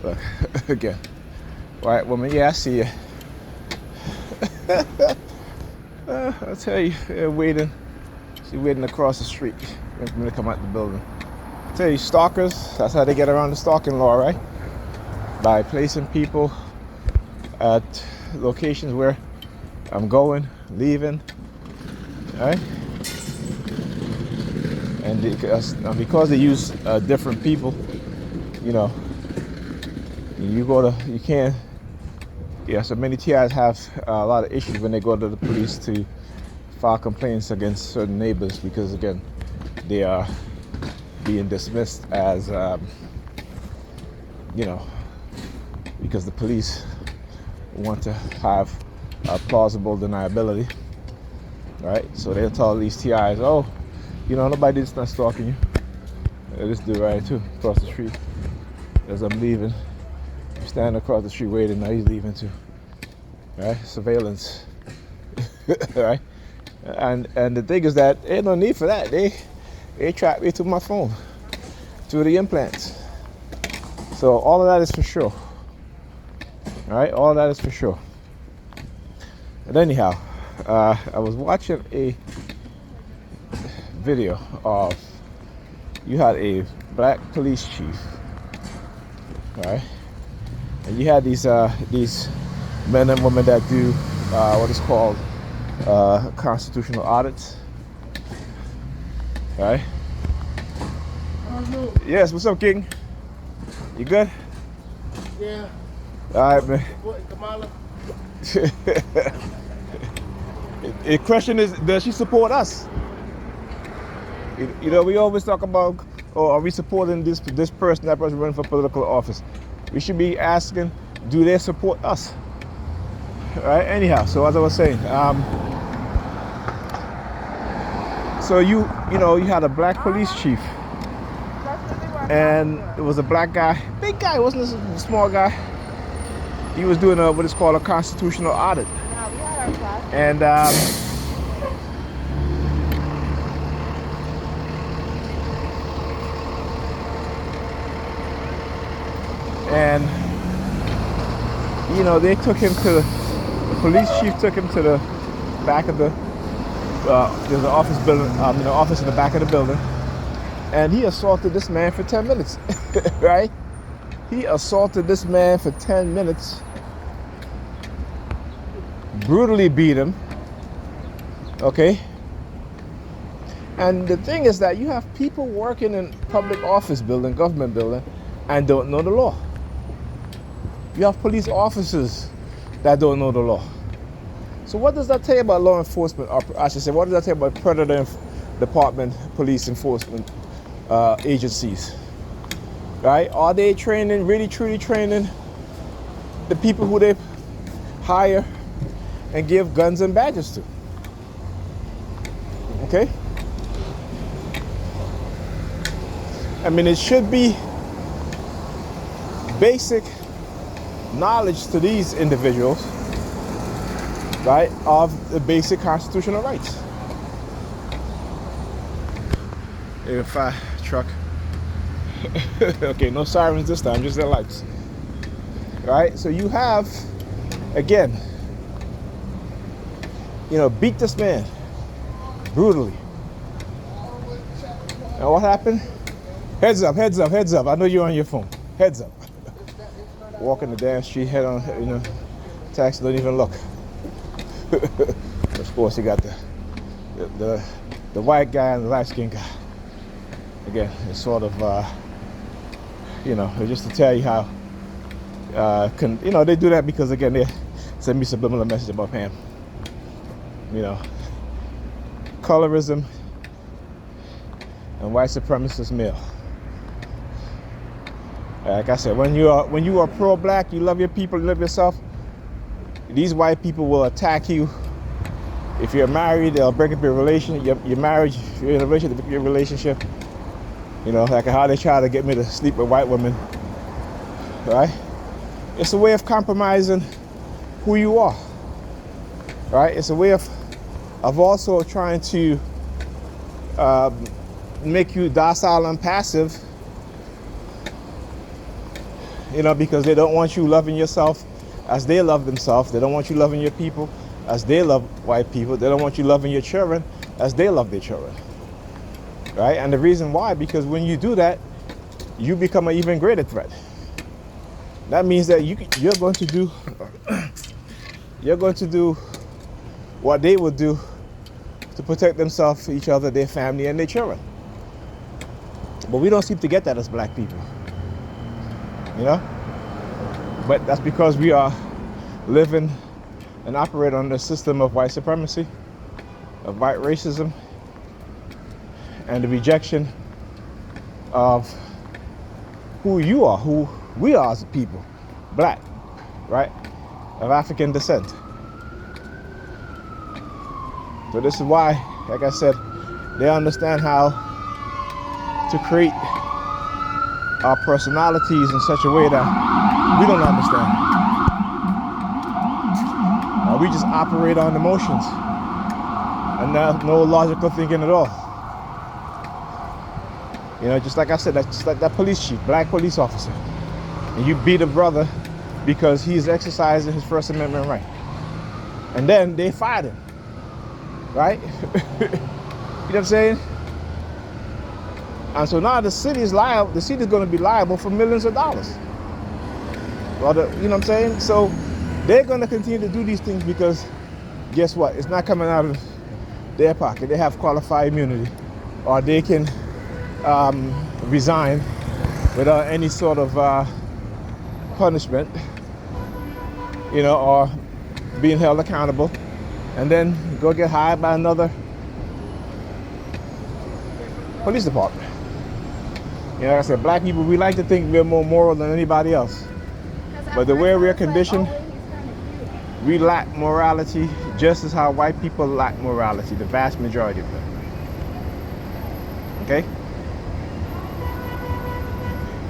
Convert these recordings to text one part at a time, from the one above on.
Look, again. White woman, yeah, I see you. I'll tell you, they're waiting. She's waiting across the street for me to come out the building. I tell you, stalkers, that's how they get around the stalking law, right? By placing people at locations where I'm going, leaving, right? And because they use different people, you know, you can't. Yeah, so many TIs have a lot of issues when they go to the police to file complaints against certain neighbors because, again, they are being dismissed as, you know, because the police want to have plausible deniability, right? So they'll tell these TIs, oh, you know, nobody's not stalking you. This dude right too, across the street. As I'm leaving, I'm standing across the street waiting, now he's leaving too. Right? Surveillance. Right? And the thing is that ain't no need for that. They track me to my phone, to the implants. So all of that is for sure. Alright, all of that is for sure. But anyhow, I was watching a video of, you had a black police chief, right? And you had these men and women that do what is called constitutional audits, right? Yes, what's up, King? You good? Yeah. All right, man. The question is, does she support us? You know, we always talk about, oh, are we supporting this person, that person running for political office? We should be asking, do they support us? All right. Anyhow, so as I was saying, so you had a black police chief, and it was a black guy, big guy, wasn't a small guy. He was doing what is called a constitutional audit, and you know, they took him to the police chief took him to the back of the there's an office building, office in the back of the building, and he assaulted this man for 10 minutes. Right? He assaulted this man for 10 minutes, brutally beat him. Okay? And the thing is that you have people working in public office building, government building, and don't know the law. You have police officers that don't know the law. So what does that tell you about law enforcement, or I should say, what does that tell you about Predator Department, police enforcement agencies? Right? Are they training, really truly training the people who they hire and give guns and badges to? Okay? I mean, it should be basic knowledge to these individuals, right, of the basic constitutional rights. A fire truck. Okay, no sirens this time, just their lights. Right? So you have, again, beat this man brutally. And what happened? Heads up, heads up, heads up. I know you're on your phone. Heads up. Walking the damn street, head on, taxi, don't even look. Of course, you got the white guy and the light-skinned guy. Again, it's sort of, just to tell you how, they do that because, again, they send me subliminal message about Pam. Colorism and white supremacist male. Like I said, when you are pro-black, you love your people, you love yourself, these white people will attack you. If you're married, they'll break up your relationship. Your marriage, you're in a relationship, your relationship. Like how they try to get me to sleep with white women. Right? It's a way of compromising who you are. Right? It's a way of also trying to make you docile and passive because they don't want you loving yourself as they love themselves. They don't want you loving your people as they love white people. They don't want you loving your children as they love their children, right? And the reason why, because when you do that, you become an even greater threat. That means that you're going to do what they would do to protect themselves, each other, their family, and their children. But we don't seem to get that as black people, But that's because we are living and operate under a system of white supremacy, of white racism, and the rejection of who you are, who we are as a people, black, right, of African descent. So this is why, like I said, they understand how to create our personalities in such a way that we don't understand. We just operate on emotions and no logical thinking at all. Just like I said, that's just like that police chief, black police officer. And you beat a brother because he's exercising his First Amendment right. And then they fired him, right? You know what I'm saying? And so now the city is liable. The city is going to be liable for millions of dollars. Well, you know what I'm saying? So they're going to continue to do these things because guess what? It's not coming out of their pocket. They have qualified immunity, or they can resign without any sort of punishment, or being held accountable, and then go get hired by another police department. Like I said, black people, we like to think we're more moral than anybody else. But the way we're conditioned, we lack morality just as how white people lack morality, the vast majority of them. Okay?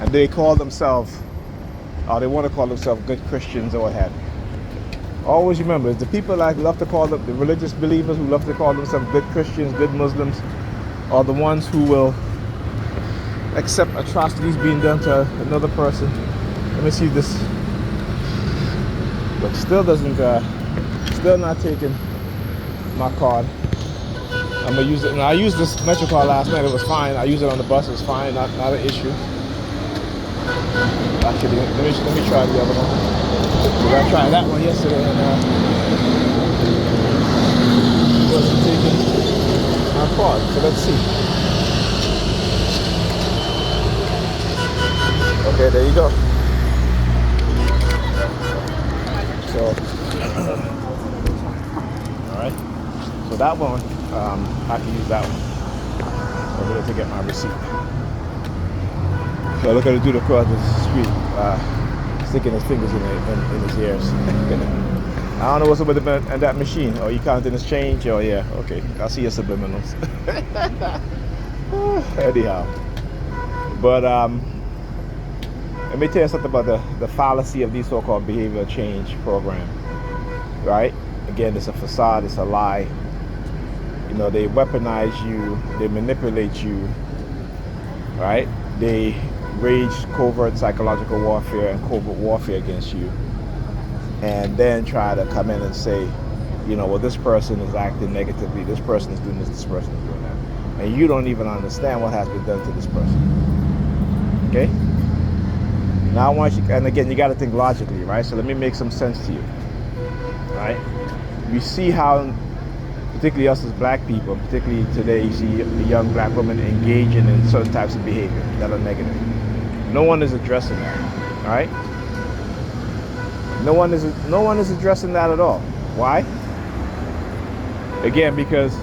And they call themselves, or they want to call themselves good Christians or what have you. Always remember, it's the people that love to call them, the religious believers who love to call themselves good Christians, good Muslims, are the ones who will accept atrocities being done to another person. Let me see if this, but still doesn't, still not taking my card. I'm gonna use it. And I used this Metro card last night. It was fine. I used it on the bus. It was fine. Not an issue. Actually, let me try the other one. I tried that one yesterday and it wasn't taking my card. So let's see. Okay, there you go. So, all right. So that one, I can use that one. I'm going to get my receipt. So look at the dude across the street, sticking his fingers in his ears. I don't know what's up with that machine. Oh, you counting his change? Oh yeah, okay. I see your subliminals. Anyhow, but let me tell you something about the fallacy of these so-called behavioral change programs. Right? Again, it's a facade. It's a lie. They weaponize you. They manipulate you. Right? They wage covert psychological warfare and covert warfare against you, and then try to come in and say, well, this person is acting negatively, this person is doing this, this person is doing that, and you don't even understand what has been done to this person. Okay? Now I want you, and again, you got to think logically, right? So let me make some sense to you. Right? We see how, particularly us as black people, particularly today, you see the young black women engaging in certain types of behavior that are negative. No one is addressing that, all right? No one is addressing that at all. Why? Again, because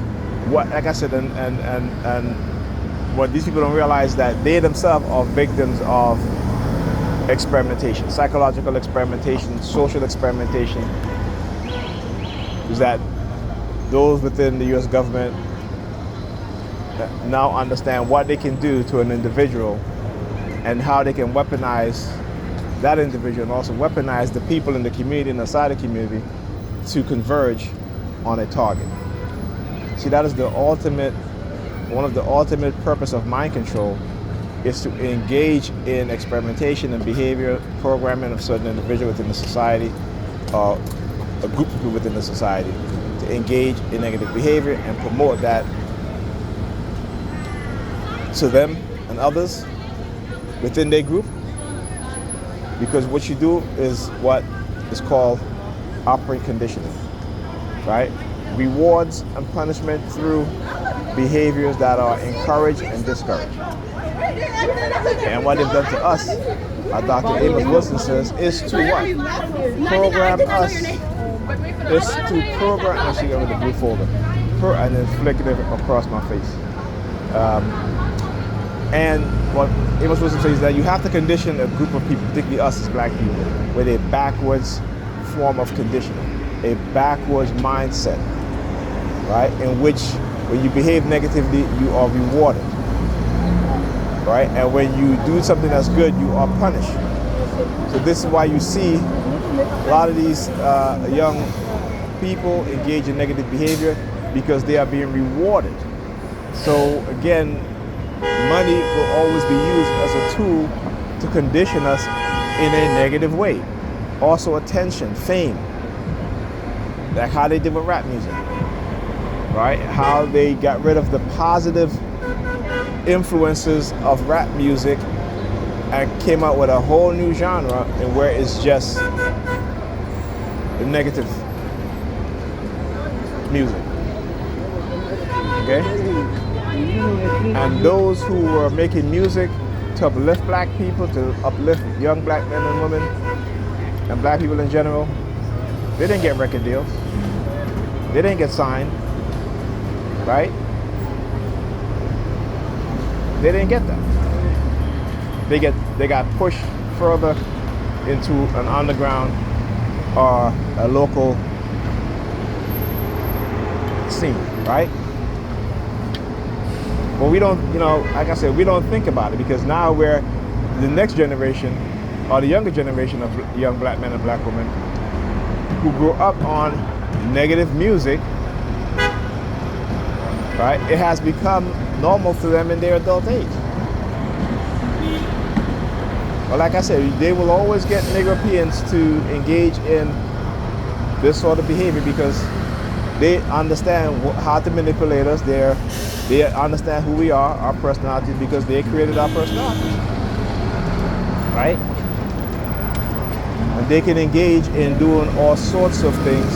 like I said, and what these people don't realize, that they themselves are victims of experimentation, psychological experimentation, social experimentation. Is that those within the U.S. government now understand what they can do to an individual and how they can weaponize that individual and also weaponize the people in the community and outside the community to converge on a target. See, that is one of the ultimate purpose of mind control, is to engage in experimentation and behavior programming of certain individuals within the society, or a group of people within the society, to engage in negative behavior and promote that to them and others within their group. Because what you do is what is called operant conditioning, right? Rewards and punishment through behaviors that are encouraged and discouraged. And what they've done to us, Dr. Amos Wilson says, is to what? Program us. Is to program, I see over the blue folder, and then flicker it across my face. And what Amos Wilson says is that you have to condition a group of people, particularly us as black people, with a backwards form of conditioning, a backwards mindset, right? In which when you behave negatively, you are rewarded, right? And when you do something that's good, you are punished. So this is why you see a lot of these young people engage in negative behavior, because they are being rewarded. So again, money will always be used as a tool to condition us in a negative way. Also attention, fame, like how they did with rap music, right? How they got rid of the positive influences of rap music and came out with a whole new genre, and where it's just the negative music, okay? And those who were making music to uplift black people, to uplift young black men and women, and black people in general, they didn't get record deals. They didn't get signed, right? They didn't get that. They got pushed further into an underground or a local scene, right? But we don't, like I said, we don't think about it, because now we're the next generation, or the younger generation of young black men and black women who grew up on negative music, right? It has become normal to them in their adult age. But like I said, they will always get Europeans to engage in this sort of behavior, because they understand how to manipulate us. They understand who we are, our personalities, because they created our personalities, right? And they can engage in doing all sorts of things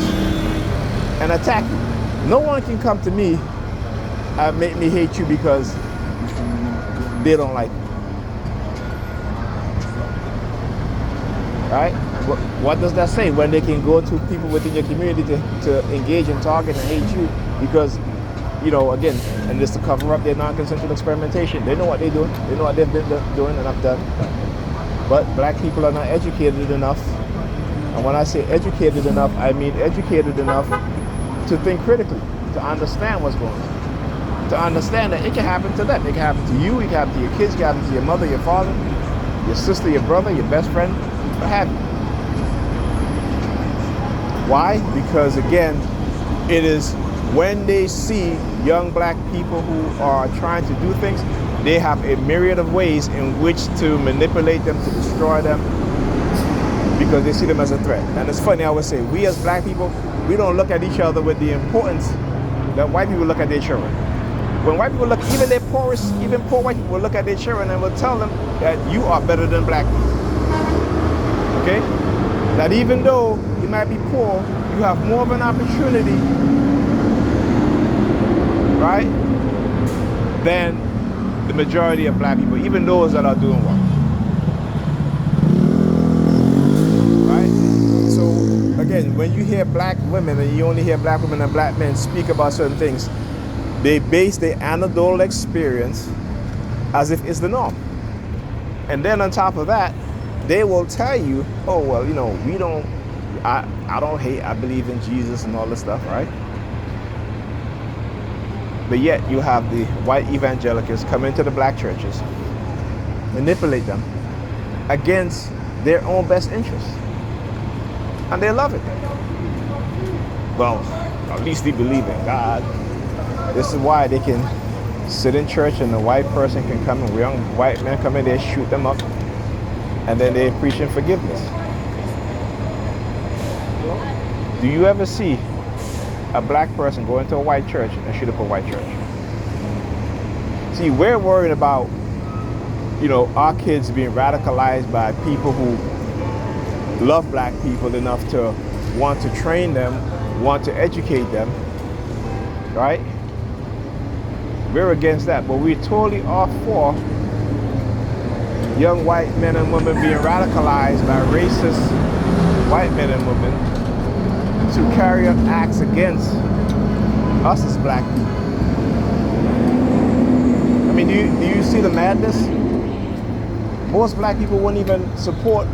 and attack you. No one can come to me and make me hate you because they don't like you, right? What does that say? When they can go to people within your community to engage and target and hate you because, again, and just to cover up their non-consensual experimentation. They know what they're doing. They know what they've been doing and have done. But black people are not educated enough. And when I say educated enough, I mean educated enough to think critically, to understand what's going on. To understand that it can happen to them. It can happen to you, it can happen to your kids, it can happen to your mother, your father, your sister, your brother, your best friend, what have you. Why? Because again, it is when they see young black people who are trying to do things, they have a myriad of ways in which to manipulate them, to destroy them, because they see them as a threat. And it's funny, I would say, we as black people, we don't look at each other with the importance that white people look at their children. When white people look, even their poorest, even poor white people will look at their children and will tell them that you are better than black people. Okay? That even though you might be poor, you have more of an opportunity, right, than the majority of black people, even those that are doing well. Right? So again, when you hear black women, and you only hear black women and black men speak about certain things, they base their anecdotal experience as if it's the norm. And then on top of that, they will tell you, oh, well, we don't, I don't hate, I believe in Jesus and all this stuff, right? But yet you have the white evangelicals come into the black churches, manipulate them against their own best interests. And they love it. Well, at least they believe in God. This is why they can sit in church and a white person can come and young white men come in there, shoot them up, and then they're preaching forgiveness. Do you ever see a black person go into a white church and shoot up a white church? See, we're worried about, our kids being radicalized by people who love black people enough to want to train them, want to educate them, right? We're against that, but we're totally off for young white men and women being radicalized by racist white men and women to carry out acts against us as black people. I mean, do you see the madness? Most black people wouldn't even support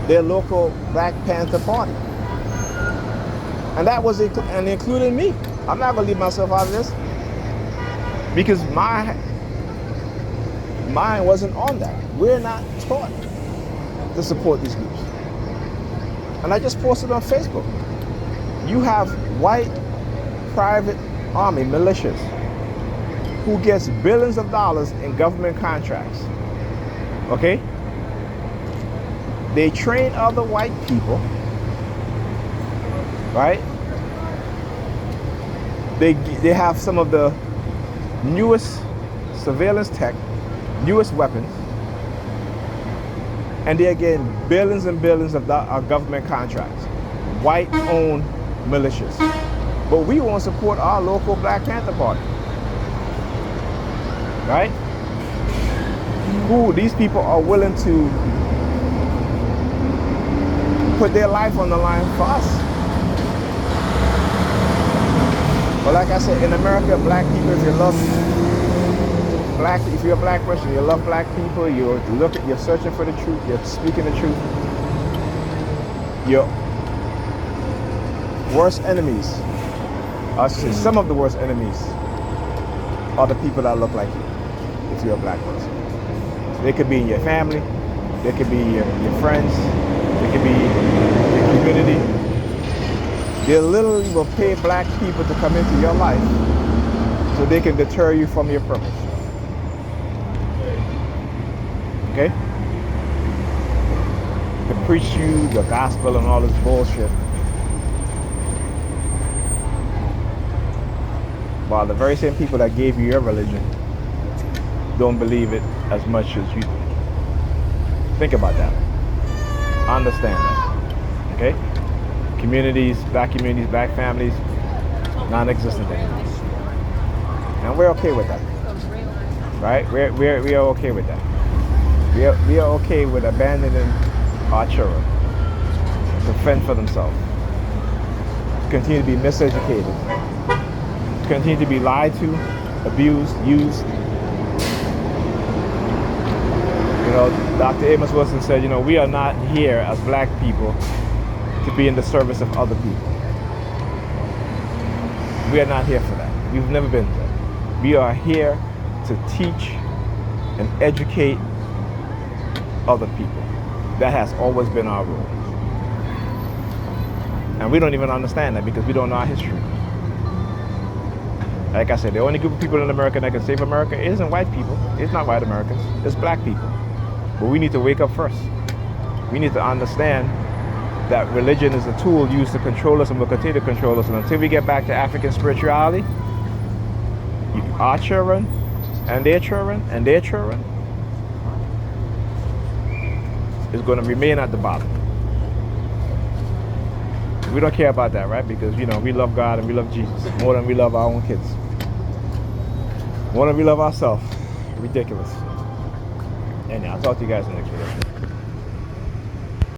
their local Black Panther Party. And that was, and including me. I'm not gonna leave myself out of this because my mind wasn't on that. We're not taught to support these groups. And I just posted on Facebook. You have white private army militias who gets billions of dollars in government contracts. Okay? They train other white people, right? They have some of the newest surveillance tech, newest weapons, and they're getting billions and billions of government contracts, white-owned militias. But we won't support our local Black Panther Party, right? Who these people are willing to put their life on the line for us. But like I said, in America, black people, if you're a black person, you love black people, you're searching for the truth, you're speaking the truth. Your worst enemies, I should say some of the worst enemies, are the people that look like you, if you're a black person. They could be in your family, they could be your friends, they could be your community. They literally will pay black people to come into your life so they can deter you from your purpose. Okay? To preach you the gospel and all this bullshit. While the very same people that gave you your religion don't believe it as much as you do. Think about that. Understand that. Okay? Communities, black families, non-existent anymore. And we're okay with that. Right? We are okay with that. We are okay with abandoning our children to fend for themselves. To continue to be miseducated. To continue to be lied to, abused, used. Dr. Amos Wilson said, we are not here as black people to be in the service of other people. We are not here for that. We've never been there. We are here to teach and educate other people. That has always been our role. And we don't even understand that because we don't know our history. Like I said, the only group of people in America that can save America isn't white people. It's not white Americans. It's black people. But we need to wake up first. We need to understand that religion is a tool used to control us and will continue to control us. And until we get back to African spirituality, our children and their children and their children is going to remain at the bottom. We don't care about that, right? Because, we love God and we love Jesus more than we love our own kids. More than we love ourselves. Ridiculous. Anyhow, I'll talk to you guys in the next video.